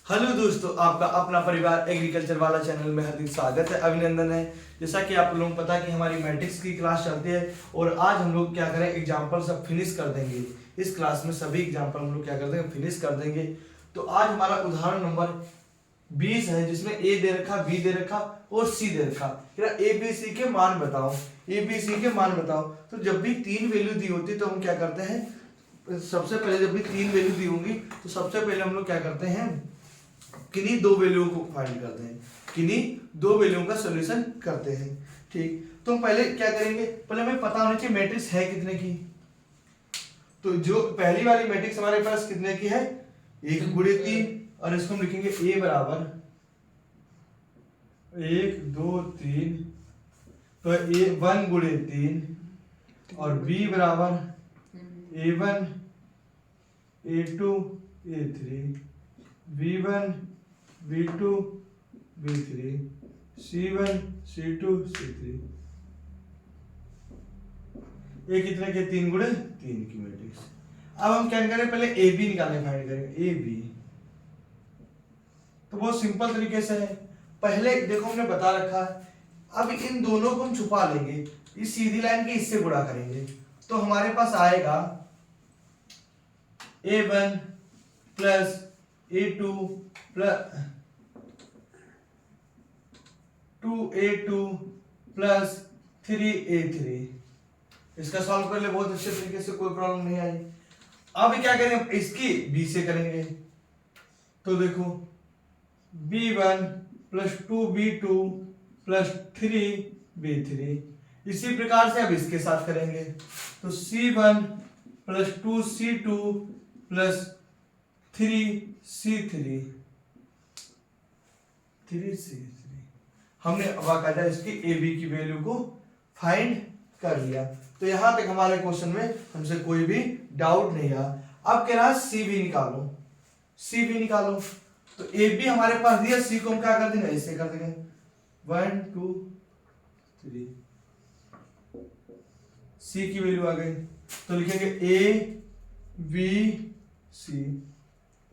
Hello दोस्तों, आपका अपना परिवार एग्रीकल्चर वाला चैनल में हार्दिक स्वागत है, अभिनंदन है। जैसा कि आप लोगों को पता है कि हमारी मैट्रिक्स की क्लास चलती है और आज हम लोग क्या करें, एग्जाम्पल सब फिनिश कर देंगे। इस क्लास में सभी एग्जाम्पल हम लोग क्या कर देंगे, फिनिश कर देंगे। तो आज हमारा उदाहरण नंबर 20 है, जिसमें ए दे रखा, बी दे रखा और सी दे रखा। ए बी सी के मान बताओ, ए बी सी के मान बताओ। तो जब भी तीन वैल्यू दी होती है तो हम क्या करते हैं, सबसे पहले जब भी तीन वैल्यू दी होंगी तो सबसे पहले हम लोग क्या करते हैं, किन्हीं दो वैल्यूओं को फाइंड करते हैं, किन्हीं दो वैल्यूओं का सॉल्यूशन करते हैं। ठीक, तो हम पहले क्या करेंगे, पहले हमें पता होना चाहिए मैट्रिक्स है कितने की। तो जो पहली वाली मैट्रिक्स हमारे पास कितने की है, 1/3, और इसको हम लिखेंगे ए बराबर 1 2 3, तो ए 1/3 और बी बराबर A1 A2 A3 B1 B2 B3 C1 C2 C3। ये कितने के, 3/3 की मैट्रिक्स। अब हम क्या करें, पहले ए बी निकालने फाइंड करेंगे, ए बी। तो बहुत सिंपल तरीके से है। पहले देखो हमने बता रखा है, अब इन दोनों को हम छुपा लेंगे, इस सीधी लाइन के इससे गुणा करेंगे तो हमारे पास आएगा A1 plus A2 plus 2A2 plus 3A3। इसका सॉल्व कर ले बहुत अच्छे तरीके से, कोई प्रॉब्लम नहीं आई। अब क्या करेंगे, इसकी बी से करेंगे। तो देखो B1 plus 2B2 plus 3B3। इसी प्रकार से अब इसके साथ करेंगे, तो C1 plus 2C2 plus 3C3 हमने बाकायदा इसकी ए बी की वैल्यू को फाइंड कर लिया। तो यहां तक हमारे क्वेश्चन में हमसे कोई भी डाउट नहीं आया। अब कह रहा है सी बी निकालो, सी बी निकालो। तो ए बी हमारे पास दिया, सी को हम क्या कर देंगे, ऐसे कर देंगे 1 2 3, सी की वैल्यू आ गई तो लिखेंगे ए बी सी।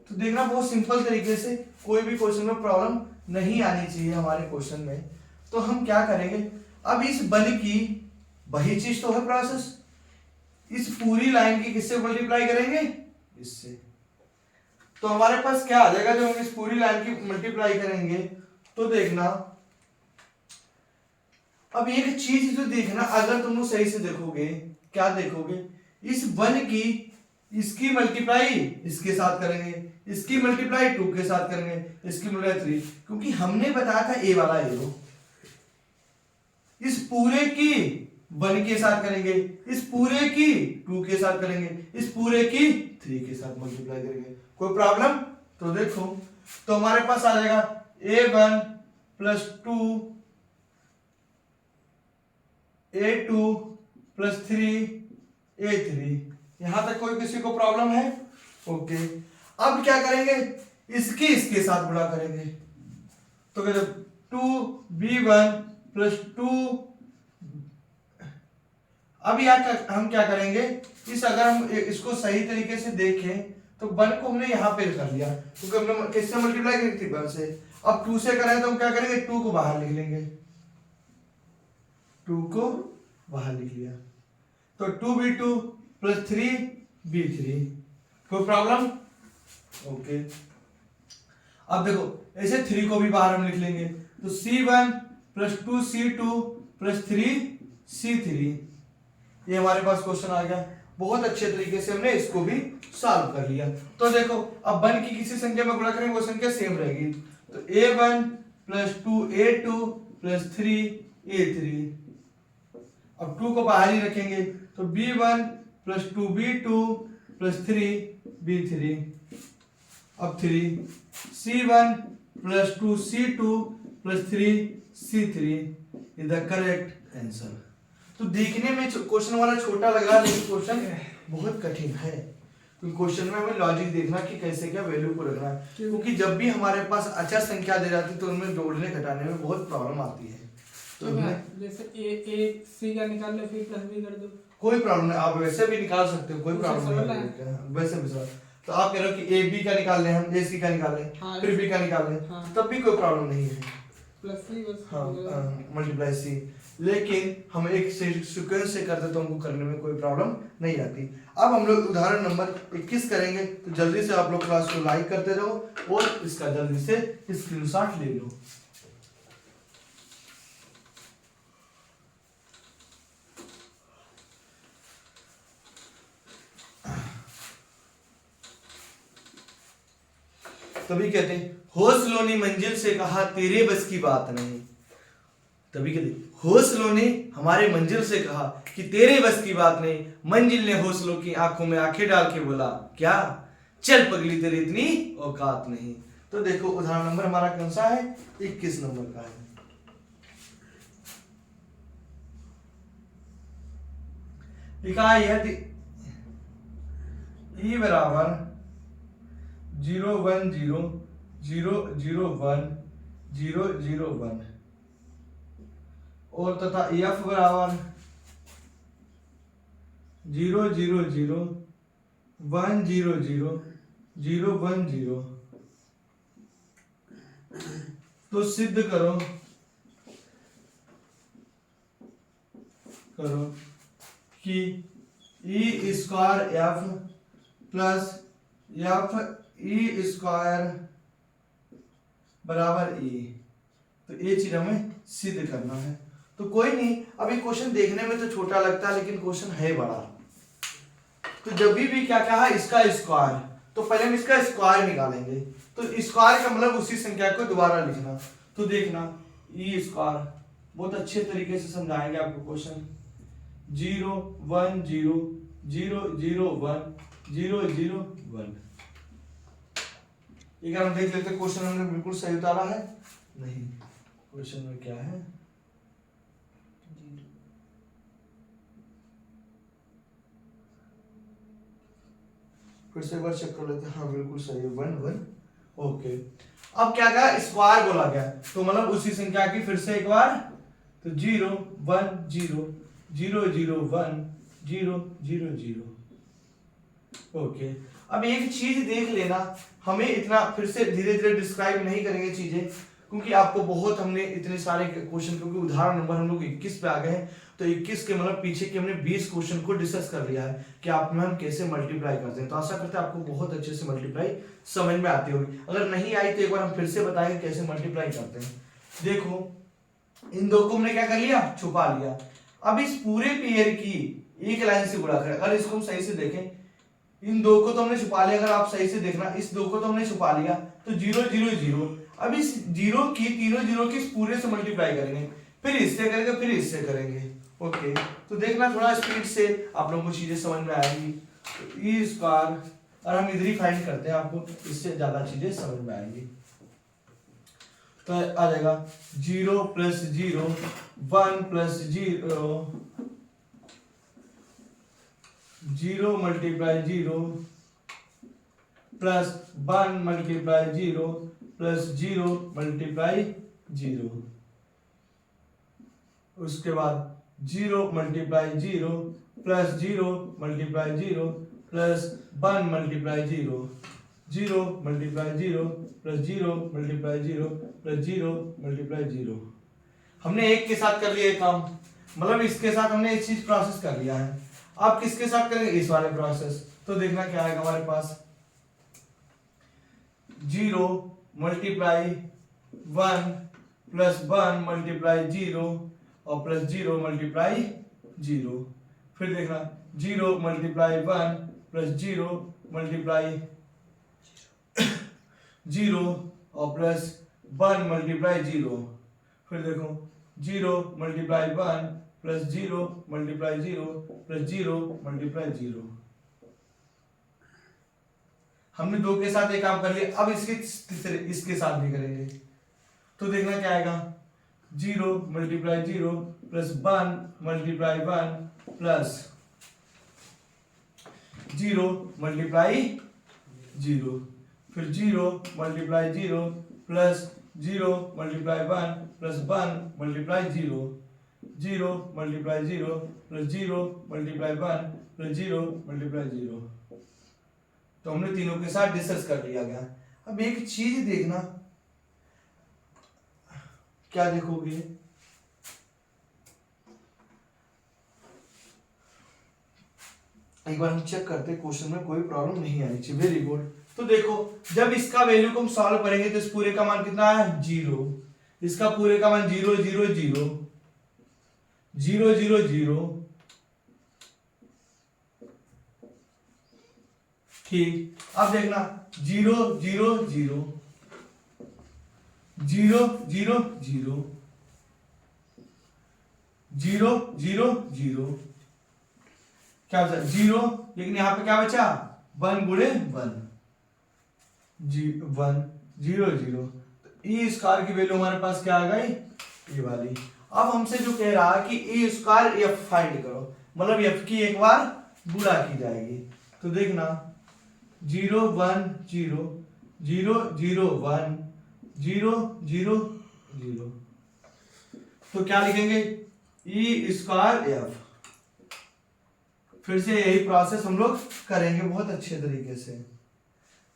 तो देखना बहुत सिंपल तरीके से, कोई भी क्वेश्चन में प्रॉब्लम नहीं आनी चाहिए हमारे क्वेश्चन में। तो हम क्या करेंगे, अब इस बन की वही चीज तो है प्रोसेस, इस पूरी लाइन की किससे मल्टीप्लाई करेंगे, इससे। तो हमारे पास क्या आ जाएगा, जब हम इस पूरी लाइन की मल्टीप्लाई करेंगे तो देखना, अब एक चीज जो देखना, अगर तुम लोग सही से देखोगे, क्या देखोगे, इस वन की इसकी मल्टीप्लाई इसके साथ करेंगे, इसकी मल्टीप्लाई 2 के साथ करेंगे, इसकी मल्टीप्लाई 3, क्योंकि हमने बताया था ए वाला एरो। इस पूरे की 1 के साथ करेंगे, इस पूरे की 2 के साथ करेंगे, इस पूरे की 3 के साथ मल्टीप्लाई करेंगे। कोई प्रॉब्लम? तो देखो, तो हमारे पास आ जाएगा A1 plus 2 A2 plus 3A3। यहां तक कोई किसी को प्रॉब्लम है? ओके। अब क्या करेंगे, इसकी इसके साथ गुणा करेंगे, तो कहते 2B1 प्लस 2। अब यहाँ हम क्या करेंगे, इस अगर हम इसको सही तरीके से देखें तो 1 को हमने यहाँ पे कर लिया, क्योंकि हमने किससे मल्टीप्लाई की थी, 1 से। अब 2 से करें तो हम क्या करेंगे, 2 को बाहर लिख लेंगे, 2 को बाहर लिख लिया, तो 2B2 प्लस 3B3। कोई प्रॉब्लम? ओके। अब देखो ऐसे 3 को भी बाहर हम लिख लेंगे, तो C1 plus 2C2 plus 3C3। ये हमारे पास क्वेश्चन आ गया। बहुत अच्छे तरीके से हमने इसको भी सॉल्व कर लिया। तो देखो, अब 1 की किसी संख्या में गुणा करेंगे वो संख्या सेम रहेगी, तो A1 plus 2A2 plus 3A3। अब 2 को बाहर ही रखेंगे, तो B1 plus 2B2 plus 3B3। अब 3 C1 plus 2C2 plus 3C3 is the correct answer. तो देखने में क्वेश्चन वाला छोटा लग रहा है, लेकिन क्वेश्चन बहुत कठिन है, क्योंकि क्वेश्चन में हमें लॉजिक देखना कि कैसे क्या वैल्यू को रखना है, क्योंकि जब भी हमारे पास अचर संख्या दे जाती है तो उनमें जोड़ने घटाने में बहुत प्रॉब्लम आती है। तो जैसे ए सी का निकाल लो फिर प्लस बी कर दो, कोई प्रॉब्लम नहीं, आप वैसे भी निकाल सकते हो, कोई प्रॉब्लम नहीं है, वैसे भी सर। तो आप कह रहे हो कि ए बी का निकाल लें, हम ए सी का निकाल लें, हाँ, फिर बी का निकाल लें, हाँ। तब भी कोई प्रॉब्लम नहीं है। प्लस सी बस हाँ हो गया। मल्टीप्लाई सी, लेकिन हम एक सीक्वेंस से करते तो हमको करने में कोई प्रॉब्लम नहीं आती। अब हम लोग उदाहरण नंबर 21 करेंगे, तो जल्दी से आप लोग क्लास को लाइक करते रहो और इसका जल्दी से स्क्रीनशॉट ले लो। तभी कहते हैं हौसलों ने मंजिल से कहा तेरे बस की बात नहीं। तभी कहते हौसलों ने हमारे मंजिल से कहा कि तेरे बस की बात नहीं। मंजिल ने हौसलों की आंखों में आंखें डाल के बोला क्या, चल पगली तेरी इतनी औकात नहीं। तो देखो उदाहरण नंबर हमारा कौन सा है, 21 नंबर का है। लिखा है यदि ई बराबर 0 1 0 0 0 1 0 0 1 और तथा एफ बराबर 0 0 0 1 0 0 0 1 0, तो सिद्ध करो कि e square f plus f e square बराबर ई। तो ये चीज हमें सिद्ध करना है। तो कोई नहीं, अभी क्वेश्चन देखने में तो छोटा लगता है लेकिन क्वेश्चन है बड़ा। तो जब भी क्या कहा इसका स्क्वायर, तो पहले हम इसका स्क्वायर निकालेंगे। तो स्क्वायर का मतलब उसी संख्या को दोबारा लिखना। तो देखना ई स्क्वायर बहुत अच्छे तरीके से समझाएंगे आपको क्वेश्चन। 0 1 0 0 0 1 0 0 1। एक बार हम देख लेते क्वेश्चन हमने बिल्कुल सही उतारा है नहीं। क्वेश्चन में क्या है, फिर से एक बार चेक कर लेते हैं। हाँ बिल्कुल सही है, 1 1। ओके, अब क्या कहा स्क्वायर बोला गया, तो मतलब उसी संख्या की फिर से एक बार। तो 0 1 0 0 0 1 0 0 0। ओके, अब एक चीज देख लेना, हमें इतना फिर से धीरे धीरे डिस्क्राइब नहीं करेंगे चीजें, क्योंकि आपको बहुत हमने इतने सारे क्वेश्चन, क्योंकि उदाहरण नंबर हम लोग 21 पे आ गए हैं। तो 21 के मतलब पीछे के हमने 20 क्वेश्चन को डिस्कस कर लिया है कि आप में हम कैसे मल्टीप्लाई करते हैं। तो आशा करते हैं आपको बहुत अच्छे से मल्टीप्लाई समझ में आती होगी। अगर नहीं आई तो एक बार हम फिर से बताएंगे कैसे मल्टीप्लाई करते हैं। देखो इन दो को हमने क्या कर लिया, छुपा लिया। अब इस पूरे पेयर की एक लाइन से गुणा करें। अगर इसको हम सही से देखें, इन दो को तो हमने छुपा लिया, अगर आप सही से देखना इस दो को तो हमने छुपा लिया, तो 0 0 0। अब इस 0 की तीनों 0 की इस पूरे से मल्टीप्लाई करेंगे, फिर इससे करेंगे, फिर इससे करेंगे। ओके, तो देखना थोड़ा स्पीड से आप लोगों को चीजें समझ में आएगी। तो ई स्क्वायर, और हम इधर ही फाइंड करते हैं, आपको इससे ज्यादा चीजें समझ में आएंगी। तो आ जाएगा 0 plus 0 1 plus 0 0 multiply 0 plus 1 multiply 0 plus 0 multiply 0। उसके बाद 0 multiply 0 plus 0 multiply 0 plus 1 multiply 0 0 multiply 0 plus 0 multiply 0 plus 0 multiply 0। हमने एक के साथ कर लिया काम, मतलब इसके साथ हमने एक चीज प्रोसेस कर लिया है। आप किसके साथ करेंगे, इस वाले प्रोसेस। तो देखना क्या आएगा हमारे पास, 0 मल्टीप्लाई 1 प्लस 1 मल्टीप्लाई 0 और प्लस 0 मल्टीप्लाई 0। फिर देखना 0 मल्टीप्लाई 1 प्लस 0 मल्टीप्लाई 0 और प्लस 1 मल्टीप्लाई 0। फिर देखो 0 multiply 1 plus 0 multiply 0 plus 0 multiply 0। हमने दो के साथ एक काम कर लिया, अब इसके साथ भी करेंगे। तो देखना क्या आएगा, 0 multiply 0 plus 1 multiply 1 plus 0 multiply 0। फिर 0 multiply 0 plus 0 multiply 1 plus 1 multiply 0 0 multiply 0 plus 0 multiply 1 plus 0 multiply 0। तो हमने तीनों के साथ डिस्कस कर लिया गया। अब एक चीज देखना, क्या देखोगे, एक बार हम चेक करते हैं क्वेश्चन में कोई प्रॉब्लम नहीं आनी चाहिए। Very good. तो देखो जब इसका वैल्यू को हम सॉल्व करेंगे तो इस पूरे का मान कितना है 0, इसका पूरे का मान 0 0 0 0 0 0, ठीक। अब देखना 0 0 0 0 0 0 0 0 0, क्या बचा 0, लेकिन यहां पे क्या बचा 1 गुणे 1 1 0 0। ई स्क्वायर की वैल्यू हमारे पास क्या आ गई ये वाली। अब हमसे जो कह रहा है कि ई स्क्वायर एफ फाइंड करो, मतलब एफ की एक बार गुणा की जाएगी। तो देखना 0 1 0 0 0 1 0 0 0, तो क्या लिखेंगे ई स्क्वायर एफ। फिर से यही प्रोसेस हम लोग करेंगे बहुत अच्छे तरीके से।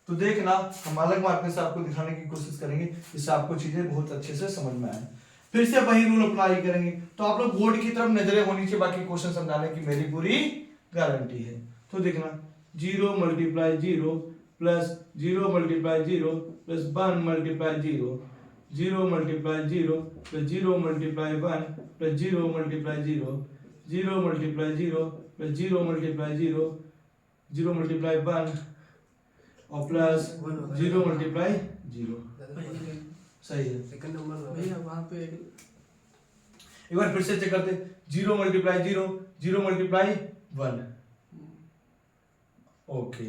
तो देखना हम अलग मार्कर से आपको दिखाने की कोशिश करेंगे जिससे आपको चीजें बहुत अच्छे से समझ में आए। फिर से वही रूल अप्लाई करेंगे। तो आप लोग बोर्ड की तरफ नजरें होनी चाहिए, बाकी क्वेश्चन समझाने की मेरी पूरी गारंटी है। तो देखना 0 × 0 plus 0 × 0 plus 1 × 0 0 × 0 plus 0 × 1 plus 0 × 0 0 × 0 plus 0 × 0 0 × 1 और प्लस 0 × 0। सही है। सेकंड नंबर भैया वहां पे एक बार फिर से चेक करते 0 × 0 0 × 1, ओके,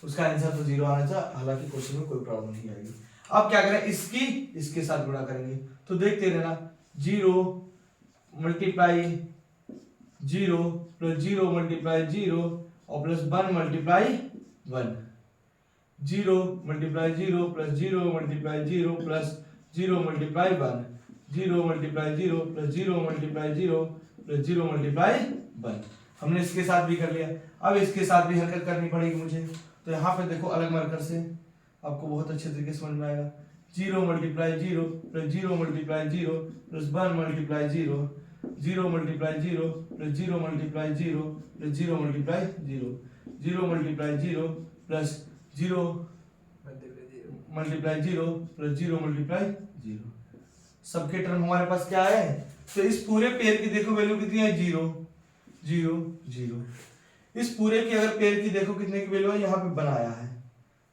उसका आंसर तो 0 आना चाहिए, हालांकि क्वेश्चन में कोई प्रॉब्लम नहीं आएगी। अब क्या करें, इसके साथ गुणा करेंगे। तो देखते रहना 0 × 0 प्लस 0 × 0 और plus 1 × 1 0 × 0 plus 0 × 0 plus 0 × 1 0 × 0 plus 0 × 0 plus 0 × 1। हमने इसके साथ भी कर लिया। अब इसके साथ भी हरकत करनी पड़ेगी मुझे। तो यहाँ पे देखो अलग मार्कर से आपको बहुत अच्छे तरीके से समझ में आएगा। 0 × 0 plus 0 × 0 plus 1 × 0 0 × 0 plus 0 × 0 plus 0 × 0 0 × 0 plus 0 × 0 plus 0 × 0। सबके टर्म हमारे पास क्या है, तो इस पूरे पेयर की देखो वैल्यू कितनी है 0 0 0। इस पूरे की अगर पेयर की देखो कितने की वैल्यू है, यहाँ पे बनाया है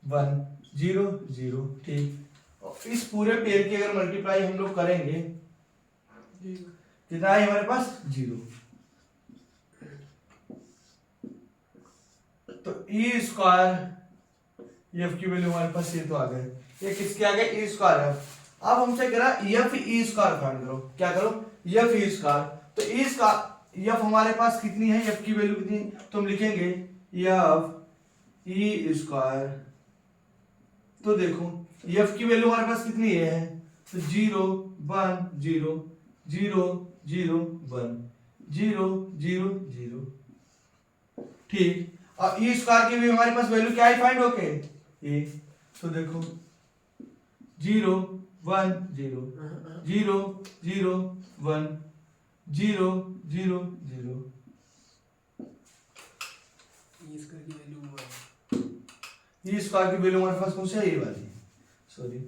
1 0 0, ठीक। और इस पूरे पेयर की अगर मल्टीप्लाई हम लोग करेंगे कितना है हमारे पास 0। तो ई स्क्वायर एफ की वैल्यू हमारे पास ये तो आ गए, ये किसके आ गए ई स्क्वायर एफ। अब हमसे कह रहा है एफ ई स्क्वायर फाइंड करो। क्या करो, एफ ई स्क्वायर। तो ई स्क्वायर एफ हमारे पास कितनी है, एफ की वैल्यू कितनी है, तो हम लिखेंगे एफ ई स्क्वायर। तो देखो एफ की वैल्यू हमारे पास कितनी है, तो 0 1 0 0 0 1 0 0 0, ठीक। और ई स्क्वायर की भी हमारे पास वैल्यू क्या है फाइंड होके ए। तो देखो 0 1 0 0 0 1 0 0 0। ई स्क्वायर की वैल्यू हमारे पास कौन सी है, ये वाली, सॉरी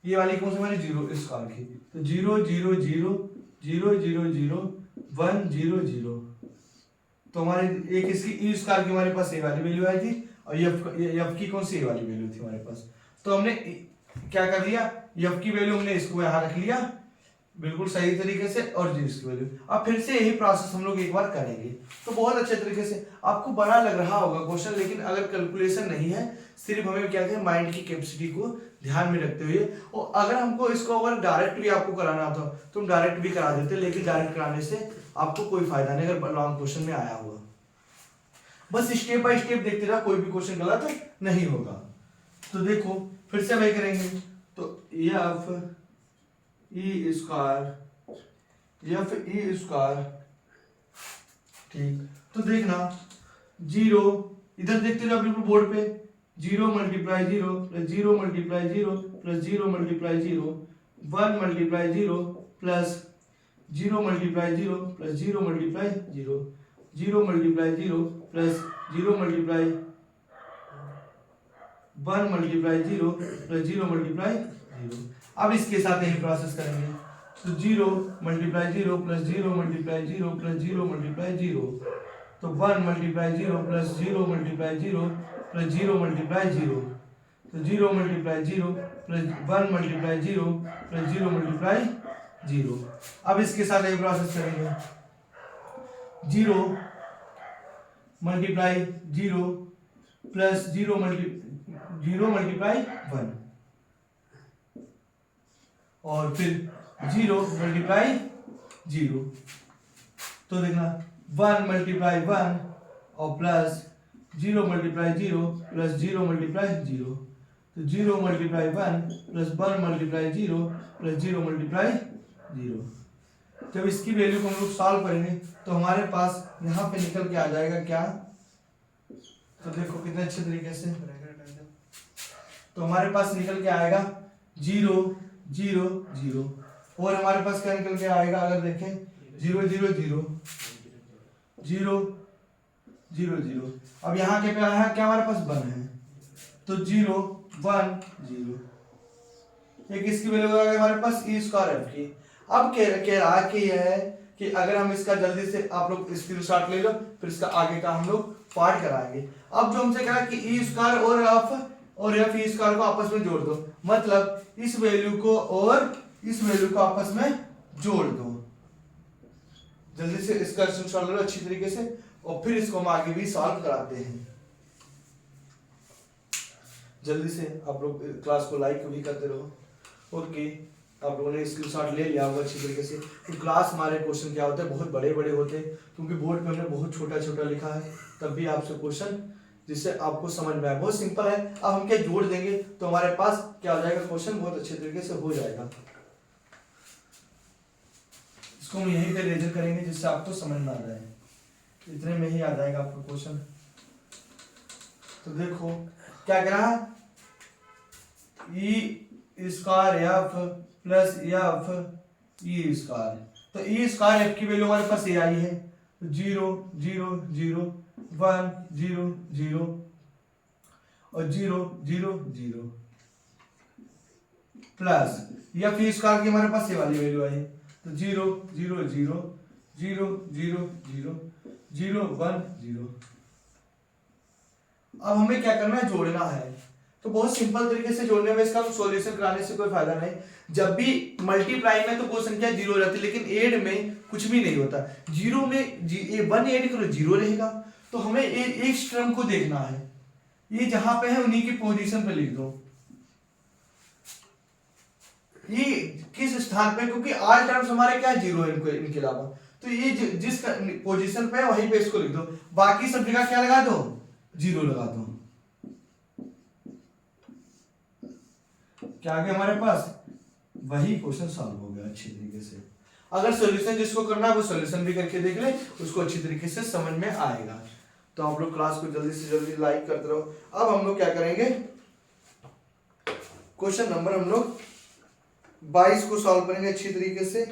ये वाली कौन सी हमारी 0 स्क्वायर की। तो 0 0 0 0 0 0 1 0 0। तो हमारे एक इसकी ई स्क्वायर की हमारे पास ये वाली वैल्यू आई थी और एफ की कौन सी ये वाली वैल्यू थी हमारे पास। तो हमने क्या कर लिया, एफ की वैल्यू हमने इसको यहाँ रख लिया बिल्कुल सही तरीके से, और जी इसकी वैल्यू। अब फिर से यही प्रोसेस हम लोग एक बार करेंगे। तो बहुत अच्छे तरीके से आपको बड़ा लग रहा होगा क्वेश्चन, लेकिन अगर कैलकुलेशन नहीं है, सिर्फ हमें क्या है माइंड की कैपेसिटी को ध्यान में रखते हुए, और अगर हमको इसको अगर डायरेक्ट भी आपको कराना होता तो हम डायरेक्ट भी करा देते, लेकिन डायरेक्ट कराने से आपको कोई फायदा नहीं अगर लॉन्ग क्वेश्चन में आया हुआ। बस स्टेप बाय स्टेप देखते रहा, कोई भी क्वेश्चन गलत नहीं होगा। तो देखो फिर से वही करेंगे। तो एफ ई स्क्वायर, ठीक। तो देखना 0 इधर देखते जाओ बिल्कुल बोर्ड पे, 0 multiply 0 plus 0 multiply 0 plus 0 multiply 0, 1 multiply 0 plus 0 multiply 0 plus 0 multiply 0, 0 multiply 0 plus 0 multiply 1 multiply 0 plus 0 multiply 0। अब इसके साथ यही प्रोसेस करेंगे, तो 0 multiply 0 plus 0 multiply 0 plus 0 multiply 0, तो 1 multiply 0 plus 0 multiply 0 plus 0 multiply 0, तो 0 multiply 0 plus 1 multiply 0 plus 0 multiply 0। अब इसके साथ यही प्रोसेस करेंगे, 0 मल्टीप्लाई 0 प्लस 0 मल्टीप्लाई 1 और फिर 0 मल्टीप्लाई 0, तो देखना 1 मल्टीप्लाई 1 और प्लस 0 मल्टीप्लाई 0 प्लस 0 मल्टीप्लाई 0, तो 0 multiply 1 plus 1 multiply 0 plus 0 multiply 0। जब इसकी वैल्यू को हम लोग सॉल्व करेंगे तो हमारे पास यहाँ पे निकल के आ जाएगा क्या, तो देखो कितने अच्छे तरीके से, तो हमारे पास निकल के आएगा 0 0 0, और हमारे पास क्या निकल के आएगा अगर देखें 0 0 0 0 0 0। अब यहाँ के पे आया क्या हमारे पास 1 है, तो 0 1 0, एक इसकी वैल्यू हमारे पास ई स्क्वायर एफ की। अब कह रहा कि यह है कि अगर हम इसका जल्दी से आप लोग स्क्रीनशॉट ले लो, फिर इसका आगे का हम लोग पार्ट कराएंगे। अब जो हमसे कहा कि ई स्क्वायर और एफ ई स्क्वायर को आपस में जोड़ दो, मतलब इस वैल्यू को और इस वैल्यू को आपस में जोड़ दो। जल्दी से इसका स्क्रीनशॉट ले लो अच्छी तरीके से, और फिर इसको हम आगे भी सॉल्व कराते हैं। जल्दी से आप लोग क्लास को लाइक भी करते रहो। ओके, आप लोगों ने स्क्रीनशॉट ले लिया होगा अच्छी तरीके से। तो क्लास हमारे क्वेश्चन क्या होते हैं, बहुत बड़े बड़े होते हैं, क्योंकि बोर्ड पे हमने बहुत छोटा छोटा लिखा है, तब भी आपसे क्वेश्चन जिससे आपको समझ में आए। बहुत सिंपल है। अब हम क्या जोड़ देंगे तो हमारे पास क्या हो जाएगा, क्वेश्चन बहुत अच्छे तरीके से हो जाएगा। इसको हम यहीं पे रेजर करेंगे जिससे आपको समझ में आ जाए, इतने में ही आ जाएगा आपका क्वेश्चन। तो देखो क्या कह रहा है, e square f plus f e square, तो ई स्क्वायर एफ की वैल्यू हमारे पास ये आई है 0 0 0 1 0 0 और 0 0 0 प्लस एफ ई स्क्वायर की हमारे पास ये वाली वैल्यू आई, तो 0 0 0 0 0 0 0 1 0। अब हमें क्या करना है, जोड़ना है। तो बहुत सिंपल तरीके से जोड़ने में, इसका सॉल्यूशन कराने से कोई फायदा नहीं। जब भी मल्टीप्लाई में तो कोई संख्या 0 रहती है, लेकिन एड में कुछ भी नहीं होता। 0 में 1 ऐड करो 0 रहेगा। तो हमें एक टर्म को देखना है, ये जहां पे है उन्हीं की पोजीशन पे लिख दो, ये किस स्थान पे, क्योंकि ऑल टर्म्स हमारे क्या है 0 है इनके अलावा, तो ये जिस पोजीशन पे है वहीं पे इसको लिख दो। बाकी सब जगह क्या लगा दो, 0 लगा दो। क्या आ गया हमारे पास, वही क्वेश्चन सॉल्व हो गया अच्छी तरीके से। अगर सॉल्यूशन जिसको करना है वो सॉल्यूशन भी करके देख ले, उसको अच्छी तरीके से समझ में आएगा। तो आप लोग क्लास को जल्दी से जल्दी लाइक करते रहो। अब हम लोग क्या करेंगे, क्वेश्चन नंबर हम लोग 22 को सॉल्व करेंगे अच्छी तरीके से,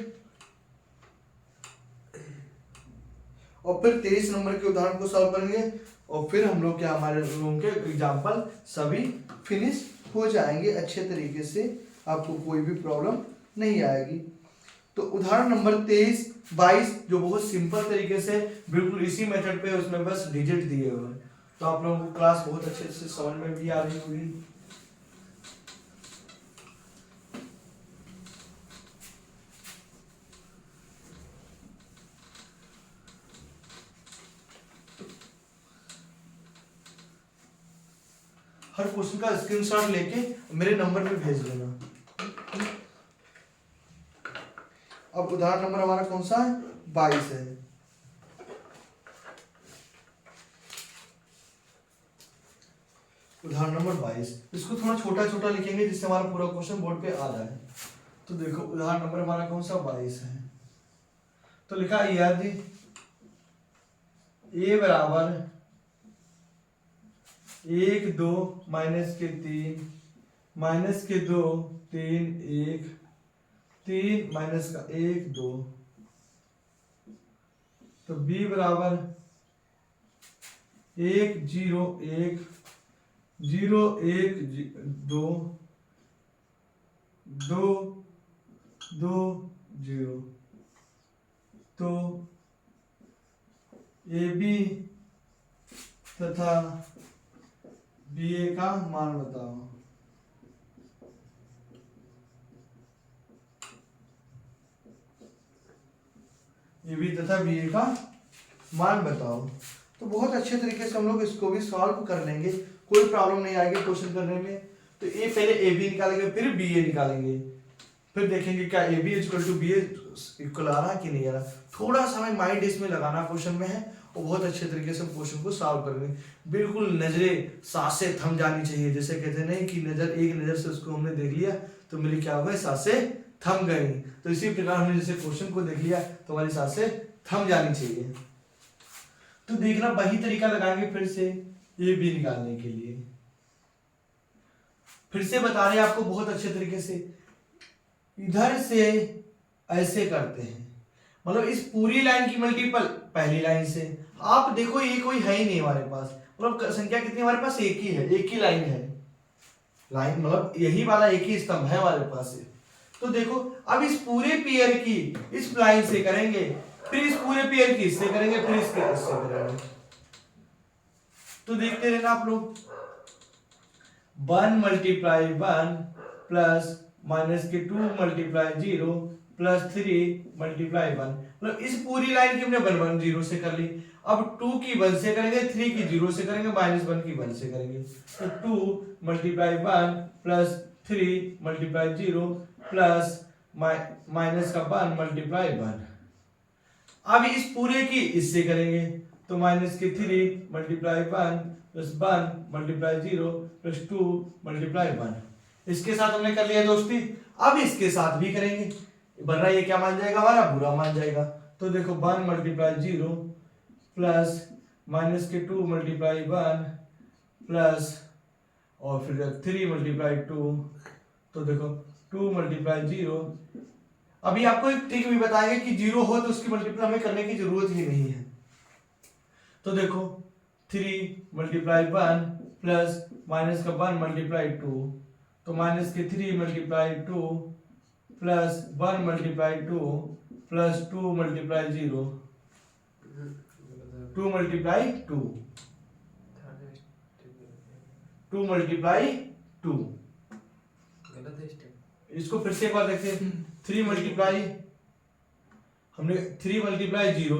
और फिर 23 नंबर के उदाहरण को सॉल्व करेंगे, और फिर हम लोग क्या हमारे रूम के एग्जाम्पल सभी फिनिश हो जाएंगे अच्छे तरीके से, आपको कोई भी प्रॉब्लम नहीं आएगी। तो उदाहरण नंबर 23 22 जो बहुत सिंपल तरीके से बिल्कुल इसी मेथड पे, उसमें बस डिजिट दिए हुए हैं, तो आप लोगों को क्लास बहुत अच्छे से समझ में भी आ रही होगी। हर क्वेश्चन का स्क्रीनशॉट लेके मेरे नंबर पे भेज देना। अब उदाहरण नंबर हमारा कौन सा है, 22 है। उदाहरण नंबर 22, इसको थोड़ा छोटा छोटा लिखेंगे जिससे हमारा पूरा क्वेश्चन बोर्ड पे आ जाए। तो देखो उदाहरण नंबर हमारा कौन सा 22 है, तो लिखा यदि a बराबर 1 2 माइनस के 3 माइनस के 2 3 1 3 माइनस का 1 2, तो b बराबर 1 0 1 0 1 2 2 2 0। तो AB तथा BA का मान बताओ। AB तथा BA का मान बताओ। तो बहुत अच्छे तरीके से हम लोग इसको भी सॉल्व कर लेंगे, कोई प्रॉब्लम नहीं आएगी क्वेश्चन करने में। तो ये पहले AB निकालेंगे, फिर BA निकालेंगे, फिर देखेंगे क्या AB equal to BA equal आ रहा कि नहीं आ रहा। थोड़ा सा हमें माइंड इसमें लगाना क्वेश्चन में है, और बहुत अच्छे तरीके से क्वेश्चन को सॉल्व करेंगे। बिल्कुल नजरें सांसें थम जानी चाहिए, जैसे कहते नहीं कि नजर एक नजर से उसको हमने देख लिया तो मेरी क्या हो गई, सांसें थम गई। तो इसी प्रकार हमने जैसे क्वेश्चन को देख लिया तो हमारी सांसें थम जानी चाहिए। तो देखना वही तरीका लगाएंगे फिर से ये भी निकालने के लिए। फिर से बता रहे हैं आपको बहुत अच्छे तरीके से, इधर से ऐसे करते हैं, मतलब इस पूरी लाइन की मल्टीपल पहली लाइन से। आप देखो ये कोई है ही नहीं हमारे पास, मतलब संख्या कितनी हमारे पास, एक ही है, एक ही लाइन है, लाइन मतलब यही वाला एक ही स्तंभ है हमारे पास। तो देखो अब इस पूरे पेयर की इस लाइन से करेंगे, फिर इस पूरे पेयर की इससे करेंगे, फिर इसके इससे करेंगे। तो देखते रहना आप लोग, 1 मल्टीप्लाई 1 प्लस माइनस के 2 मल्टीप्लाई 0 प्लस 3 मल्टीप्लाई 1, मतलब इस पूरी लाइन की हमने 1 1 0 से कर ली। अब 2 की 1 से करेंगे, 3 की 0 से करेंगे, माइनस 1 की 1 से करेंगे। तो 2 multiply 1 plus 3 multiply 0 plus minus का 1 मल्टीप्लाई 1। अब इस पूरे की इससे करेंगे, तो माइनस के 3 multiply 1 plus 1 multiply 0 plus 2 multiply 1। इसके साथ हमने कर लिया दोस्ती। अब इसके साथ भी करेंगे, वरना ये क्या मान जाएगा, हमारा बुरा मान जाएगा। तो देखो 1 मल्टीप्लाई 0 प्लस माइनस के 2 मल्टीप्लाई 1 प्लस और फिर 3 मल्टीप्लाई 2, तो देखो 2 मल्टीप्लाई 0। अभी आपको एक ट्रिक भी बताएंगे कि 0 हो तो उसकी मल्टीप्लाई हमें करने की जरूरत ही नहीं है। तो देखो 3 मल्टीप्लाई 1 प्लस माइनस का 1 मल्टीप्लाई 2, तो माइनस के 3 multiply 2 plus 1 multiply 2 plus 2 multiply 0, 2 multiply 2, 2 multiply 2। इसको फिर से एक बार देखते हैं, 3 मल्टीप्लाई हमने 3 मल्टीप्लाई 0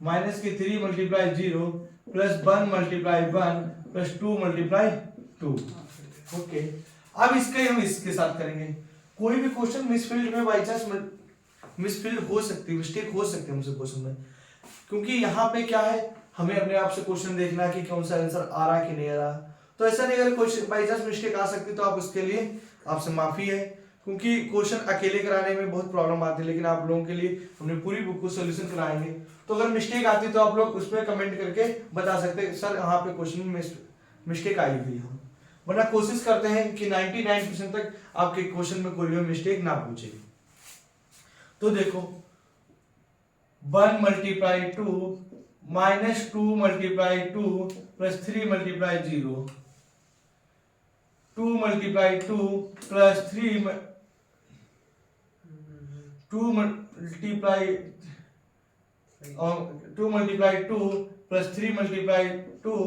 माइनस के 3 multiply 0 plus 1 multiply 1 plus 2 multiply 2। Okay, अब इसका ही हम इसके साथ करेंगे। कोई भी क्वेश्चन मिसफिल्ड में बाई चांस मिसफिल्ड हो सकती है, मिस्टेक हो सकती है हमसे क्वेश्चन में, क्योंकि यहाँ पे क्या है, हमें अपने आप से क्वेश्चन देखना कि कौन सा आंसर आ रहा कि नहीं आ रहा। तो ऐसा नहीं, अगर क्वेश्चन बाई चांस मिस्टेक आ सकती तो आप उसके लिए आपसे माफी है, क्योंकि क्वेश्चन अकेले कराने में बहुत प्रॉब्लम आती है, लेकिन आप लोगों के लिए हमने पूरी बुक को सोल्यूशन कराएंगे। तो अगर मिस्टेक आती तो आप लोग उसमें कमेंट करके बता सकते हैं सर यहाँ पे क्वेश्चन में मिस्टेक आई हुई है, वरना कोशिश करते हैं कि 99% तक आपके क्वेश्चन में कोई भी मिस्टेक ना पूछे। तो देखो 1 multiply 2 minus 2 multiply 2 plus 3 multiply 0, 2 multiply 2 plus 3 2 multiply 2 plus 3 multiply 2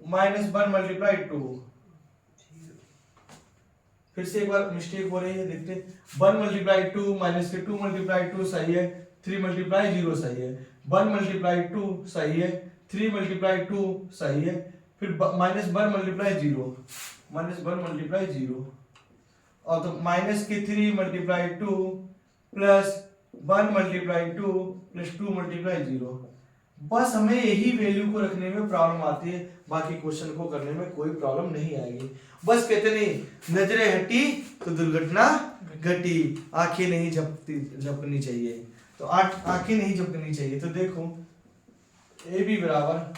minus 1 multiply 2। फिर से एक बार मिस्टेक हो रही है, देखते हैं। 1 मल्टीप्लाई 2 माइनस के 2 मल्टीप्लाई 2 सही है, 3 मल्टीप्लाई 0 सही है, 1 मल्टीप्लाई 2 सही है, 3 मल्टीप्लाई 2 सही है, फिर माइनस 1 मल्टीप्लाई 0, माइनस 1 मल्टीप्लाई 0, और तो माइनस के 3 multiply 2 plus 1 multiply 2 plus 2 multiply 0। बस हमें यही वैल्यू को रखने में प्रॉब्लम आती है, बाकी क्वेश्चन को करने में कोई प्रॉब्लम नहीं आएगी। बस कहते नहीं, नजरें हटी तो दुर्घटना घटी, आंखें नहीं झपकनी चाहिए, तो आंखें नहीं झपकनी चाहिए। तो देखो ए बी बराबर,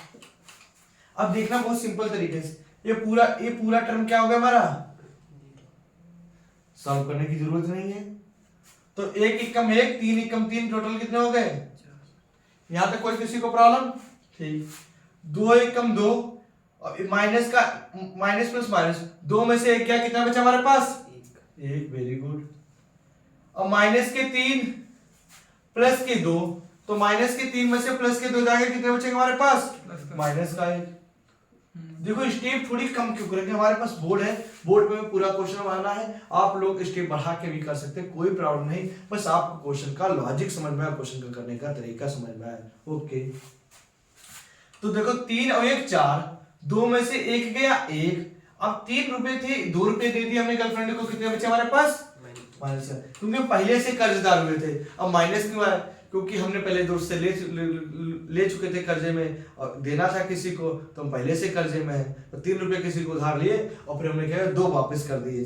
अब देखना बहुत सिंपल तरीके से, ये पूरा टर्म क्या हो गया हमारा, सॉल्व करने की जरूरत नहीं है। तो 1 एकम 1, 3 एकम 3, टोटल कितने हो गए, यहां तक कोई किसी को प्रॉब्लम, ठीक। 2 एकम 2, माइनस का माइनस प्लस माइनस, 2 में से 1 क्या, कितना बचा हमारे पास, 1, वेरी गुड। अब माइनस के 3 प्लस के 2, तो माइनस के 3 में से प्लस के 2 जाएंगे, कितने बचेंगे हमारे पास, माइनस का 1। देखो स्टेप थोड़ी कम क्यों करेंगे, हमारे पास बोर्ड है, बोर्ड पे पूरा क्वेश्चन बनाना है, आप लोग स्टेप बढ़ा के भी कर सकते हैं, कोई प्रॉब्लम नहीं, बस आपको क्वेश्चन का लॉजिक समझ में आए, क्वेश्चन का करने का तरीका समझ में आए। ओके, तो देखो 3 और 1 4, 2 में से 1 गया 1, अब 3 रुपए थे, 2 रुपए दे दिए हमने गर्लफ्रेंड को, कितने बचे हमारे पास, माइनस, क्योंकि पहले से कर्जदार हुए थे। अब माइनस क्यों आया, क्योंकि हमने पहले दोस्त से ले चुके थे कर्जे में, और देना था किसी को, तो हम पहले से कर्जे में है, तो 3 रुपए किसी को उधार लिए और फिर हमने क्या 2 वापस कर दिए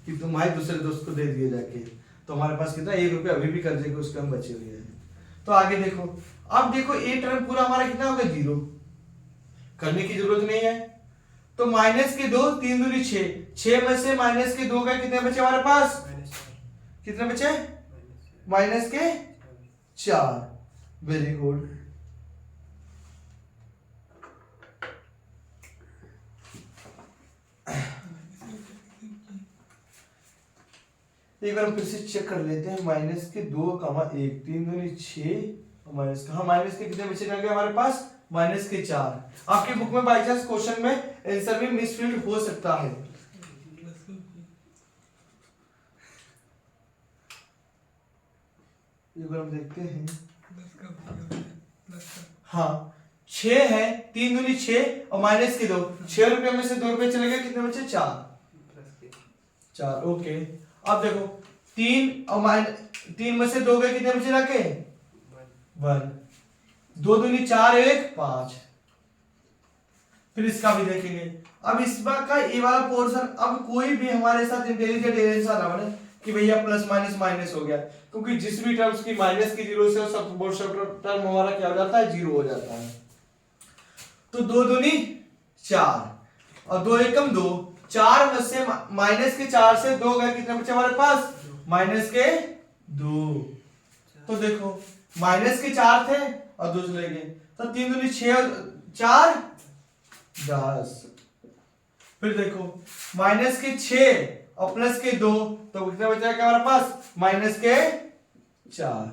कि तुम्हारे दूसरे दोस्त को दे दिए जाके, तो हमारे पास कितना 1 रुपया अभी भी कर्जे के उसके हम बचे हुए हैं। तो आगे देखो, अब देखो ए टर्म पूरा हमारा कितना हो गया, 0, करने की जरूरत नहीं है। तो माइनस के 2, 3 दूनी 6, 6 में से माइनस के 2 गए, कितने बचे हमारे पास, कितने बचे, माइनस के 4, वेरी गुड। एक बार हम फिर से चेक कर लेते हैं, माइनस के 2, 1, 3 दूनी 6, और माइनस का, हाँ माइनस के कितने बचे रह गए हमारे पास, माइनस के 4। आपकी बुक में बाई चांस क्वेश्चन में आंसर भी मिसफिल्ड हो सकता है। एक बार हम देखते हैं, हाँ 6 है, 3 दूनी 6 और माइनस के 2, 6 रुपए में से 2 रुपए चले गए, कितने बचे, 4। ओके, अब देखो 3 और माइनस 3 में से 2 गए, कितने बचे रखे, 1, 2 दूनी 4, 1 5। फिर इसका भी देखेंगे। अब इस बार का ये वाला पोर्शन, अब कोई भी हमारे साथ इंटेलिजेंट ऐसा ना बने कि भैया प्लस माइनस माइनस हो गया, क्योंकि जिस भी टर्म्स की माइनस की 0 से सब टर्म हमारा क्या हो जाता है, 0 हो जाता है। तो 2 दूनी 4 और 2 एकम 2, 4 में से माइनस के 4 से 2 गए, कितने बचे हमारे पास, माइनस के 2। तो देखो माइनस के 4 थे और 2 चले गए, तो 3 दूनी 6 और 4 10। फिर देखो माइनस के 6 और प्लस के 2, तो कितना बचा क्या हमारे पास, माइनस के 4।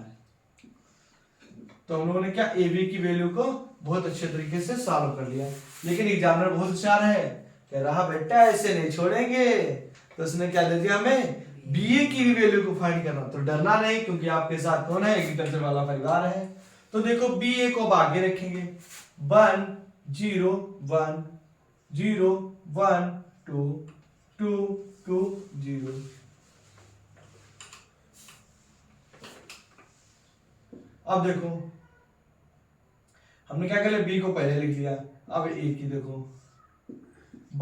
तो हम लोगों ने क्या, ए बी की वैल्यू को बहुत अच्छे तरीके से सॉल्व कर लिया। लेकिन एग्जामिनर बहुत होशियार है, कह रहा बेटा ऐसे नहीं छोड़ेंगे, तो उसने क्या दे दिया हमें, बी ए की भी वैल्यू को फाइंड करना। तो डरना नहीं, क्योंकि आपके साथ कौन है, एग्रीकल्चर वाला परिवार है। तो देखो बी ए को अब आगे रखेंगे, 1 0 1 0 1 2 2 2 0। अब देखो हमने क्या कर लिया, बी को पहले लिख लिया, अब ए की देखो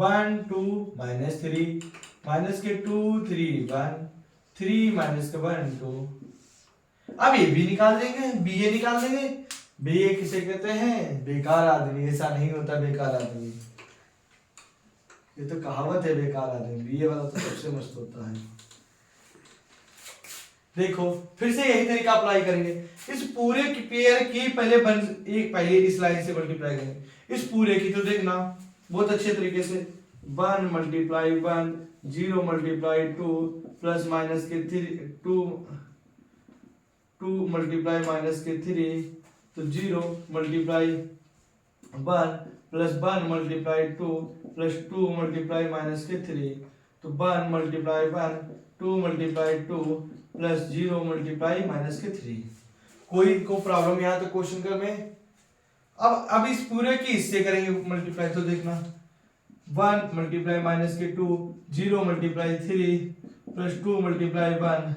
1 2 माइनस 3, माइनस के 2 3 1 3 माइनस के 1 2। अब ये बी निकाल देंगे, बी ए निकाल देंगे। बी ए किसे कहते हैं, बेकार आदमी। ऐसा नहीं होता बेकार आदमी, ये तो कहावत है बेकार आदमी, बी ए वाला तो सबसे मस्त होता है। देखो फिर से यही तरीका अप्लाई करेंगे, इस पूरे की पेयर की पहले इस लाइन से मल्टीप्लाई करेंगे इस पूरे की। तो देखना बहुत अच्छे तरीके से, 1 मल्टीप्लाई 1 0 मल्टीप्लाई 2 प्लस माइनस के 3 2 मल्टीप्लाई माइनस के 3, तो 0 multiply 1 plus 1 multiply 2 plus 2 multiply minus के 3, तो 1 multiply 1 2 multiply 2 plus 0 multiply minus के 3। कोई को प्रॉब्लम यहाँ तो क्वेश्चन कर में। अब इस पूरे की हिस्से करेंगे मल्टीप्लाई, तो देखना 1 मल्टीप्लाई माइनस के 2 0 multiply 3 plus 2 multiply 1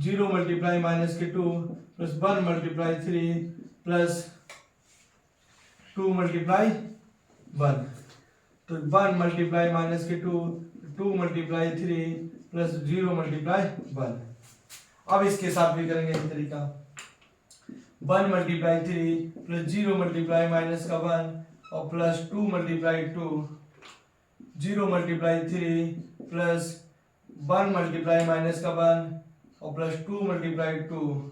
0 multiply minus के 2 प्लस 1 मल्टीप्लाई 3 प्लस 2 मल्टीप्लाई 1, तो 1 मल्टीप्लाई माइनस के 2 2 मल्टीप्लाई 3 प्लस 0 मल्टीप्लाई 1। अब इसके साथ भी करेंगे इसी तरीका, 1 मल्टीप्लाई 3 प्लस 0 मल्टीप्लाई माइनस का 1 और plus 2 multiply 2, 0 multiply 3 plus 1 multiply minus का 1 और plus 2 multiply 2,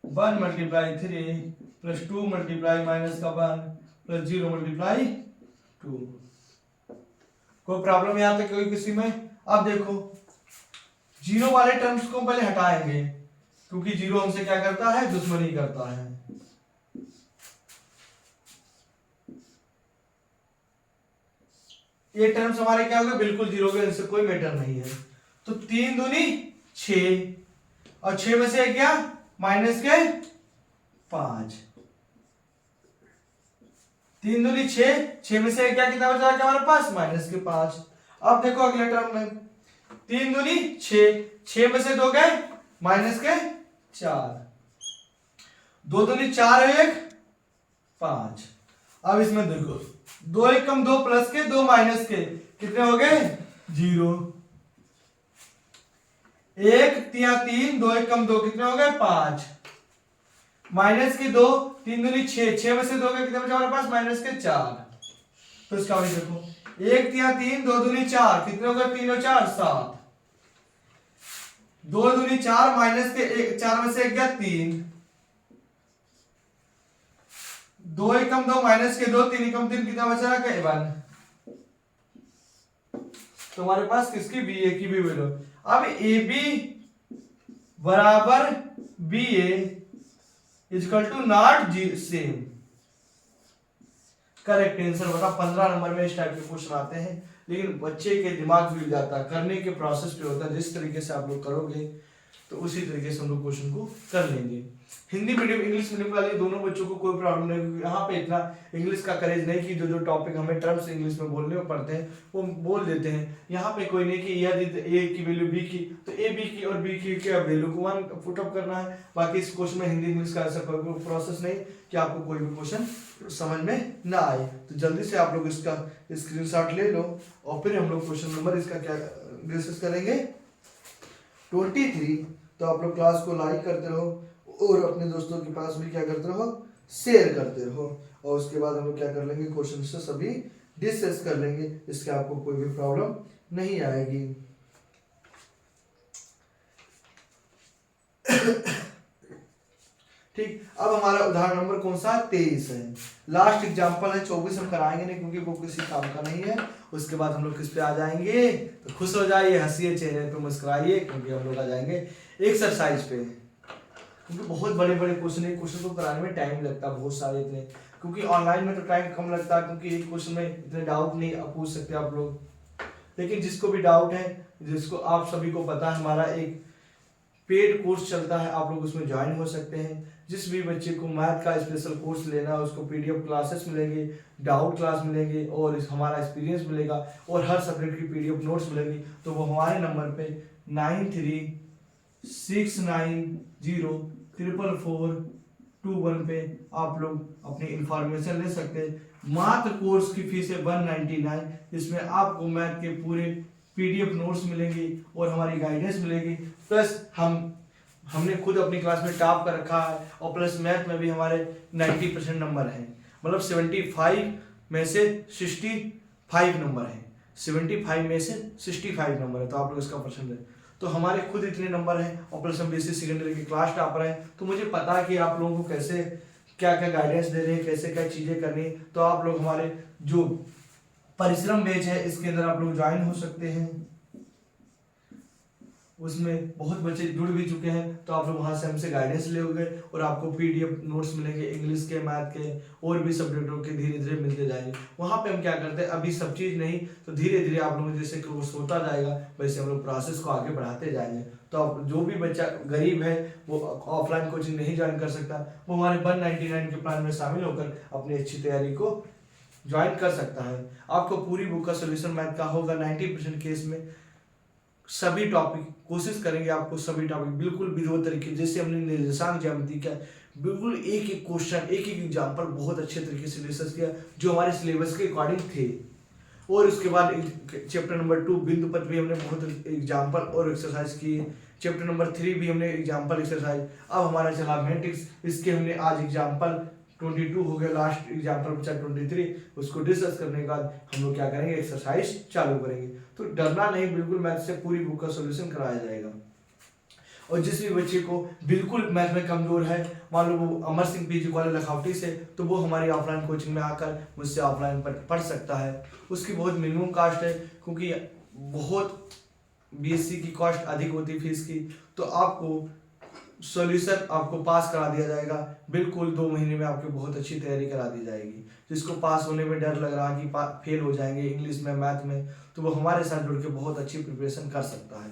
1 multiply 3 plus 2 multiply minus का 1 प्लस 0 मल्टीप्लाई 2। कोई प्रॉब्लम यहाँ तक कोई किसी में? अब देखो जीरो वाले टर्म्स को पहले हटाएंगे क्योंकि जीरो हमसे क्या करता है, दुश्मनी करता है। ये टर्म्स हमारे क्या हो गए, बिल्कुल जीरो के, इनसे कोई मैटर नहीं है। तो 3 दूनी 6 और 6 में से क्या, माइनस के 5। 3 दूनी 6, 6 में से क्या कितना बचा क्या हमारे पास, माइनस के 5। अब देखो अगले टर्म में 3 दूनी 6, 6 में से 2 गए माइनस के 4, 2 दूनी 4 है 1 5। अब इसमें देखो 2 1 कम 2 प्लस के 2 माइनस के कितने हो गए, 0। 1 3 2 1 कम 2 कितने हो गए, 5। माइनस के 2, 3 दूनी 6, 6 में से 2 गए कितने बचा हमारे पास, माइनस के 4। तो इसका वही देखो 1 3 2 दूनी 4 कितने हो गए, 3 और 4 7। 2 दूनी 4 माइनस के 4 में से गया 3, 2 1 कम 2 माइनस के 2, 3 कम 3 कितना बचा रहा, 1। तो हमारे पास किसकी, बी ए की भी वैल्यू। अब ए बी बराबर B A equal to not जी सेम। करेक्ट आंसर बता। 15 नंबर में इस टाइप के क्वेश्चन आते हैं, लेकिन बच्चे के दिमाग भी जाता है, करने के प्रोसेस पे होता है। जिस तरीके से आप लोग करोगे तो उसी तरीके से हम लोग क्वेश्चन को कर लेंगे। हिंदी मीडियम इंग्लिश मीडियम वाले दोनों बच्चों को कोई प्रॉब्लम नहीं, क्योंकि यहाँ पे इतना इंग्लिश का करेज नहीं कि जो टॉपिक हमें टर्म्स इंग्लिश में बोलने में पड़ते हैं वो बोल देते हैं। यहाँ पे कोई नहीं कि यदि ए की वैल्यू बी की, तो ए बी की और बी की क्या वैल्यू को वन पुट अप करना है। बाकी इस क्वेश्चन में हिंदी इंग्लिश का ऐसा कोई प्रोसेस नहीं कि आपको कोई भी क्वेश्चन समझ में ना आए। तो जल्दी से आप लोग इसका स्क्रीनशॉट ले लो और फिर हम लोग क्वेश्चन नंबर इसका क्या डिस्कस करेंगे 23। तो आप लोग क्लास को लाइक करते रहो और अपने दोस्तों के पास भी क्या करते रहो, शेयर करते रहो। और उसके बाद हम लोग क्या कर लेंगे, क्वेश्चन से सभी डिस्कस कर लेंगे, इसके आपको कोई भी प्रॉब्लम नहीं आएगी। ठीक, अब हमारा उदाहरण नंबर कौन सा, 23 है। लास्ट एग्जांपल है, 24 हम कराएंगे नहीं क्योंकि वो किसी काम का नहीं है। उसके बाद हम लोग किस पे आ जाएंगे, तो खुश हो जाइए, हंसिए, चेहरे पे मुस्कुराइए, क्योंकि हम लोग आ जाएंगे एक्सरसाइज पे। क्योंकि बहुत बड़े बड़े क्वेश्चन है, क्वेश्चन को कराने में टाइम लगता है बहुत सारे इतने, क्योंकि ऑनलाइन में तो टाइम कम लगता है, क्योंकि एक क्वेश्चन में इतने डाउट नहीं पूछ सकते आप लोग। लेकिन जिसको भी डाउट है, जिसको आप सभी को पता है हमारा एक पेड कोर्स चलता है, आप लोग उसमें ज्वाइन हो सकते हैं। जिस भी बच्चे को मैथ का स्पेशल कोर्स लेना है उसको पीडीएफ क्लासेस मिलेंगे, डाउट क्लास मिलेंगे और हमारा एक्सपीरियंस मिलेगा और हर सब्जेक्ट की पीडीएफ नोट्स मिलेंगी। तो वो हमारे नंबर पे 9369044421 पे आप लोग अपनी इंफॉर्मेशन ले सकते हैं। मात्र कोर्स की फीस है 199, जिसमें आपको मैथ के पूरे पीडीएफ नोट्स मिलेंगे और हमारी गाइडेंस मिलेगी। प्लस हमने खुद अपनी क्लास में टॉप कर रखा है और प्लस मैथ में भी हमारे 90% नंबर हैं, मतलब 75 में से 65 नंबर हैं, 75 में से 65 नंबर है। तो आप लोग इसका परसेंट है, तो हमारे खुद इतने नंबर हैं और प्लस हम बेसिक सेकेंडरी की क्लास टॉपर हैं। तो मुझे पता है कि आप लोगों को कैसे क्या क्या गाइडेंस दे रहे हैं, कैसे क्या चीज़ें करनी। तो आप लोग हमारे जो परिश्रम बैच है इसके अंदर आप लोग ज्वाइन हो सकते हैं। उसमें बहुत बच्चे जुड़ भी चुके हैं, तो आप लोग वहाँ से हमसे गाइडेंस लोगे और आपको पीडीएफ नोट्स मिलेंगे इंग्लिश के, मैथ के और भी सब्जेक्टों के धीरे धीरे मिलते जाएंगे। वहाँ पे हम क्या करते हैं, अभी सब चीज़ नहीं, तो धीरे धीरे आप लोगों जैसे कोर्स होता जाएगा वैसे हम लोग प्रोसेस को आगे बढ़ाते जाएंगे। तो आप जो भी बच्चा गरीब है वो ऑफलाइन कोचिंग नहीं ज्वाइन कर सकता, वो हमारे 199 के प्लान में शामिल होकर अपनी अच्छी तैयारी को ज्वाइन कर सकता है। आपको पूरी बुक का सोल्यूशन मैथ का होगा 90% केस में। सभी टॉपिक कोशिश करेंगे आपको सभी टॉपिक बिल्कुल विरोध तरीके, जैसे हमने निर्देशांक ज्यामिति का बिल्कुल एक एक क्वेश्चन एक एक एग्जाम्पल बहुत अच्छे तरीके से डिस्कस किया जो हमारे सिलेबस के अकॉर्डिंग थे। और उसके बाद चैप्टर नंबर 2 बिंदु पथ भी हमने बहुत एग्जाम्पल और एक्सरसाइज किए। चैप्टर नंबर 3 भी हमने एग्जाम्पल एक्सरसाइज। अब हमारा चला मैट्रिक्स, इसके हमने आज एग्जाम्पल 22 हो गया, लास्ट एग्जाम्पल बचा 23। उसको डिस्कस करने के बाद हम लोग क्या करेंगे, एक्सरसाइज चालू करेंगे। तो डरना नहीं, बिल्कुल मैथ से पूरी बुक का सोल्यूशन कराया जाएगा। और जिस भी बच्चे को बिल्कुल मैथ में कमजोर है, मान लो वो अमर सिंह पीजी कॉलेज लखावटी से, तो वो हमारी ऑफलाइन कोचिंग में आकर मुझसे ऑफलाइन पढ़ सकता है। उसकी बहुत मिनिमम कास्ट है, क्योंकि बहुत बीएससी की कॉस्ट अधिक होती है फीस की। तो आपको सॉल्यूशन आपको पास करा दिया जाएगा, बिल्कुल 2 महीने में आपकी बहुत अच्छी तैयारी करा दी जाएगी। जिसको पास होने में डर लग रहा है कि फेल हो जाएंगे इंग्लिश में, मैथ में, तो वो हमारे साथ जुड़ के बहुत अच्छी प्रिपरेशन कर सकता है।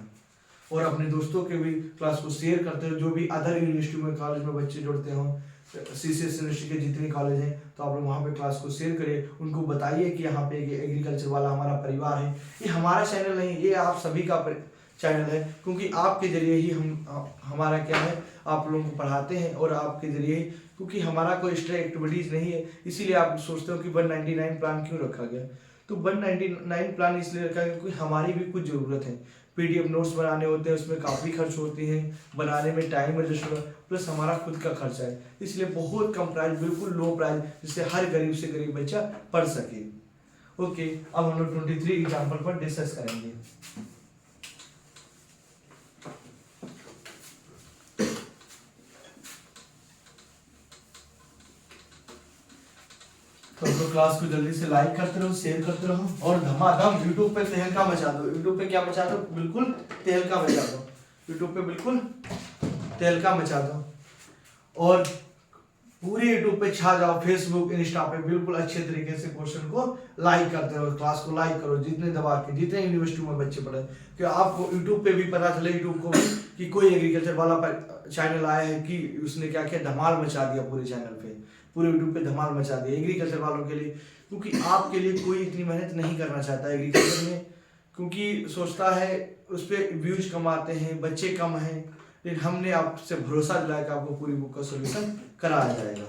और अपने दोस्तों के भी क्लास को शेयर करते हो, जो भी अदर यूनिवर्सिटी में कॉलेज में बच्चे जुड़ते हों, सीसीएस यूनिवर्सिटी के जितने कॉलेज हैं, तो आप लोग वहाँ पे क्लास को शेयर करिए, उनको बताइए कि यहाँ पे एग्रीकल्चर वाला हमारा परिवार है। ये हमारा चैनल नहीं, ये आप सभी का चैनल है, क्योंकि आपके जरिए ही हमारा क्या है, आप लोगों को पढ़ाते हैं, और आपके जरिए, क्योंकि हमारा कोई एक्स्ट्रा एक्टिविटीज नहीं है, इसीलिए आप सोचते हो कि 199 प्लान क्यों रखा गया। तो 199 प्लान इसलिए रखा गया क्योंकि हमारी भी कुछ ज़रूरत है। पीडीएफ नोट्स बनाने होते हैं, उसमें काफ़ी खर्च होती हैं, बनाने में टाइम एडजस्ट होगा, प्लस हमारा खुद का खर्चा है, इसलिए बहुत कम प्राइस, बिल्कुल लो प्राइस, जिससे हर गरीब से गरीब बच्चा पढ़ सके। ओके, अब हम लोग 23 एग्जाम्पल पर डिस्कस करेंगे। तो क्लास को जल्दी से लाइक करते रहो, शेयर करते रहो, और धमाधम यूट्यूब पे तहलका मचा दो। यूट्यूब पे क्या मचा दो, बिल्कुल तहलका मचा दो। यूट्यूब पे बिल्कुल तहलका मचा दो, और पूरे यूट्यूब पे छा जाओ, फेसबुक इंस्टा पे बिल्कुल अच्छे तरीके से क्वेश्चन को लाइक करते रहो, क्लास को लाइक करो, जितने दबा के, जितने यूनिवर्सिटी में बच्चे पढ़े, कि आपको यूट्यूब पे भी पता चले, यूट्यूब को कि कोई एग्रीकल्चर वाला चैनल आया है, कि उसने क्या किया, धमाल मचा दिया पूरे चैनल पे, पूरे यूट्यूब पे धमाल मचा दिया एग्रीकल्चर वालों के लिए। क्योंकि आपके लिए कोई इतनी मेहनत नहीं करना चाहता एग्रीकल्चर में, क्योंकि सोचता है उस पर व्यूज कम आते हैं, बच्चे कम हैं, लेकिन हमने आपसे भरोसा दिलाया कि आपको पूरी बुक का सोल्यूशन कराया जाएगा।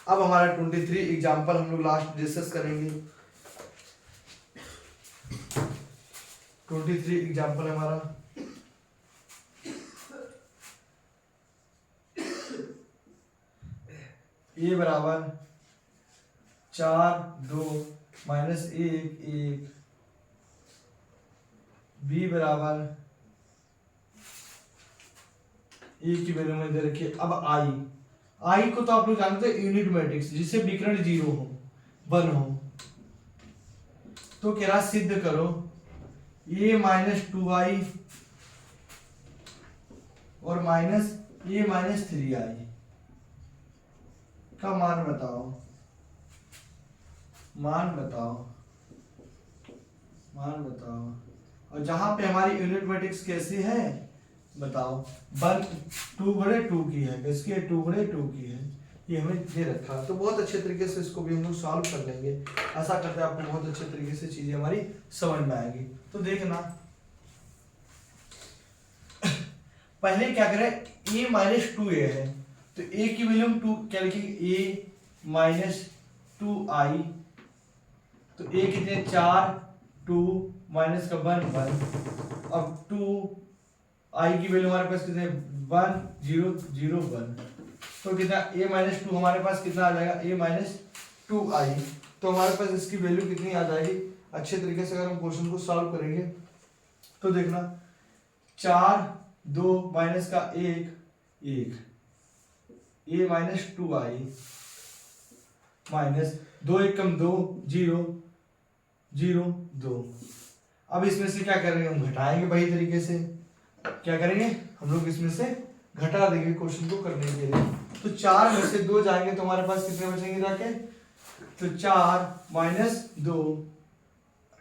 अब हमारा 23 एग्जाम्पल हम लोग लास्ट डिस्कस करेंगे। 23 एग्जाम्पल हमारा a बराबर 4 2 माइनस 1 1, b बराबर a की वैल्यू में दे रखिए। अब i को तो आप लोग जानते हैं यूनिट मैट्रिक्स, जिसे विकर्ण 0 हो, 1 हो, तो कह रहा सिद्ध करो a माइनस 2i और माइनस a माइनस 3i का मान बताओ। मान बताओ, और जहां पे हमारी यूनिट मैट्रिक्स कैसी है बताओ, 1 2/2 की है, किसकी 2/2 की है, ये हमें दे रखा है। तो बहुत अच्छे तरीके से इसको भी हम लोग सॉल्व कर लेंगे। ऐसा करते हैं आपको बहुत अच्छे तरीके से चीजें हमारी समझ में आएगी। तो देखना, पहले क्या करें, a माइनस 2a है, तो a की वैल्यू हम 2 क्या लिखेंगे, a माइनस 2i, तो a कितने 4 2 माइनस का 1 1, अब 2i की वैल्यू हमारे पास कितने 1 0 0 1, तो कितना a माइनस 2 हमारे पास कितना आ जाएगा, a माइनस 2i। तो हमारे पास इसकी वैल्यू कितनी आ जाएगी, अच्छे तरीके से अगर हम क्वेश्चन को सॉल्व करेंगे तो देखना, 4 2 माइनस का 1 1, a माइनस 2i माइनस 2 1 कम 2 0 0 2। अब इसमें से क्या करेंगे, हम घटाएंगे वही तरीके से, क्या करेंगे हम लोग इसमें से घटा देंगे क्वेश्चन को करने के लिए। तो 4 में से 2 जाएंगे तो हमारे पास कितने बचेंगे जाके, तो 4 माइनस 2,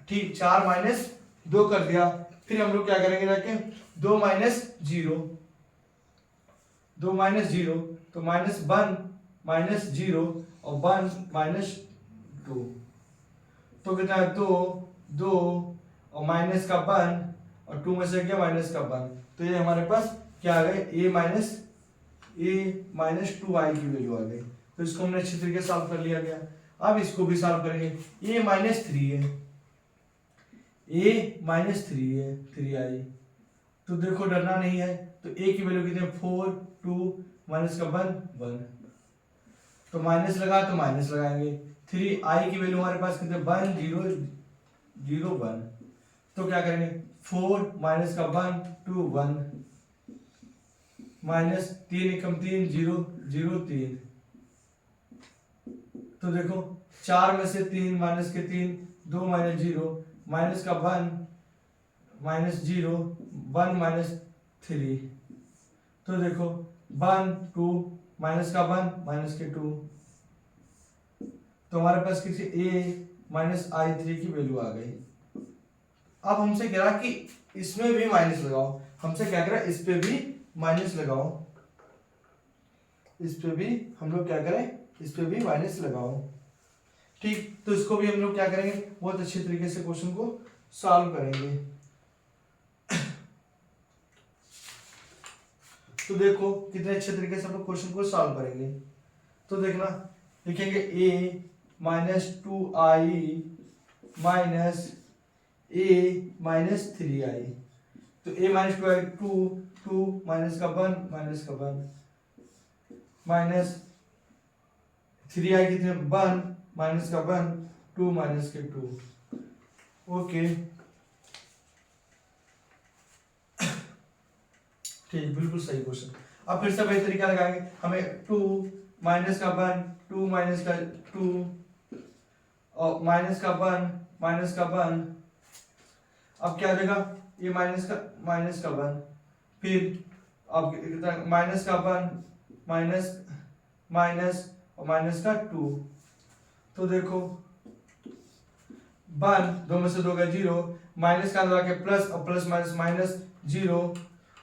ठीक 4 माइनस 2 कर दिया। फिर हम लोग क्या करेंगे जाके, 2 माइनस 0, 2 माइनस 0, तो माइनस 1 माइनस 0 और 1 माइनस 2, तो कितना है 2 2 और माइनस का 1 और 2 में से क्या माइनस का 1, तो ये हमारे पास क्या आ गए, a माइनस 2i की वैल्यू आ गई। तो इसको हमने अच्छी तरीके से सॉल्व कर लिया गया। अब इसको भी सॉल्व करेंगे, a माइनस 3 है, a माइनस 3 है 3i, तो देखो डरना नहीं है। तो a की वैल्यू कितनी है 4 2 माइनस का 1 तो माइनस लगा तो माइनस लगाएंगे। 3i की वैल्यू हमारे पास कितने 1 0 0 1 तो क्या करेंगे 4 माइनस का 1 2 1 माइनस 3 एकम 3 0 0 3 तो देखो 4 में से 3 माइनस के 3 2 माइनस 0 माइनस का 1 माइनस 0 1 माइनस 3 तो देखो 1 2 माइनस का 1 माइनस के 2 तो हमारे पास किसी a माइनस i3 की वैल्यू आ गई। अब हमसे कह रहा कि इसमें भी माइनस लगाओ, हमसे क्या कह रहा है इस पे भी माइनस लगाओ, इस पे भी हम लोग क्या करें इस पे भी माइनस लगाओ। ठीक, तो इसको भी हम लोग क्या करेंगे बहुत अच्छे तरीके से क्वेश्चन को सॉल्व करेंगे। तो देखो कितने अच्छे तरीके से हम लोग क्वेश्चन को सॉल्व करेंगे। तो देखना लिखेंगे a minus 2i minus a minus 3i तो a माइनस 2i 2 माइनस का 1 माइनस 3i कितने 1 माइनस का 1 2 माइनस के 2 ओके ठीक बिल्कुल सही क्वेश्चन। अब फिर से वही तरीका लगाएंगे, हमें 2 माइनस का 1 2 माइनस का 2 और माइनस का 1 माइनस का 1 अब क्या देगा ये माइनस का 1 फिर अब माइनस का 1 माइनस माइनस और माइनस का 2 तो देखो 1 2 में से 2 का 0 माइनस का अंदर आके प्लस और प्लस माइनस माइनस 0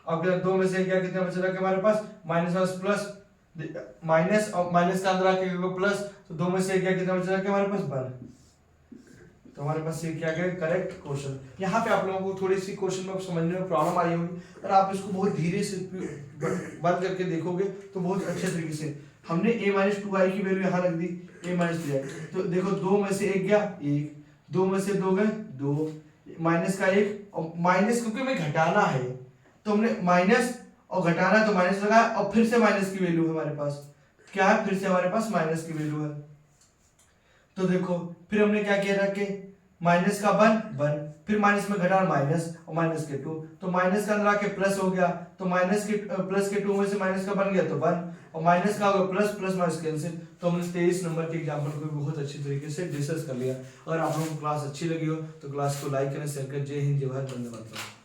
अब 2 में से क्या कितना बचा हमारे पास माइनस माइनस प्लस माइनस और माइनस का अंदर आके प्लस तो 2 में से क्या कितना बचा हमारे पास 1 तो हमारे पास ये क्या गया करेक्ट क्वेश्चन। यहाँ पे आप लोगों को थोड़ी सी क्वेश्चन में समझने में प्रॉब्लम आई होगी, पर आप इसको बहुत धीरे से बंद करके देखोगे तो बहुत अच्छे तरीके से हमने a माइनस 2i की वैल्यू यहाँ रख दी a माइनस 3i तो देखो 2 में से 1 गया 1 2 में से 2 गए 2 माइनस का 1 और माइनस क्योंकि हमें घटाना है तो हमने माइनस और घटाना तो माइनस लगाया और फिर से माइनस की वैल्यू है हमारे पास क्या है फिर से हमारे पास माइनस की वैल्यू है। तो देखो फिर हमने क्या किया रखे माइनस का 1 फिर माइनस में घटाना माइनस और माइनस के 2 तो माइनस का अंदर आके प्लस हो गया तो माइनस के प्लस के 2 में से माइनस का बन गया तो 1 और माइनस का होगा प्लस प्लस माइनस कैंसिल। तो हमने 23 नंबर के एग्जाम्पल को बहुत अच्छी तरीके से डिस्कस कर लिया। अगर आप लोगों को क्लास अच्छी लगी हो तो क्लास को लाइक करें शेयर करें। जय हिंद जय भारत वंदे मातरम।